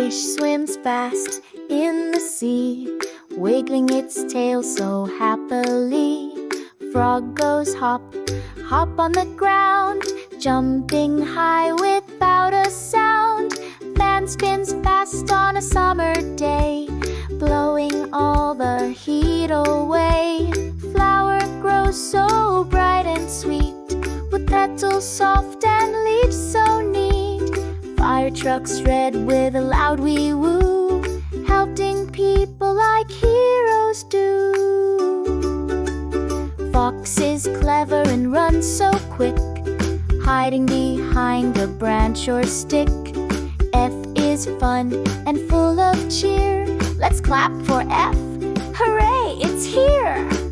Fish swims fast in the sea, wiggling its tail so happily. Frog goes hop, hop on the ground, jumping high without a sound. Fan spins fast on a summer day, blowing all the heat away. Flower grows so bright and sweet, with petals soft and leaves so neat. Fire trucks red with a loud wee woo, helping people like heroes do. Fox is clever and runs so quick, hiding behind a branch or stick. F is fun and full of cheer, let's clap for F. Hooray, it's here!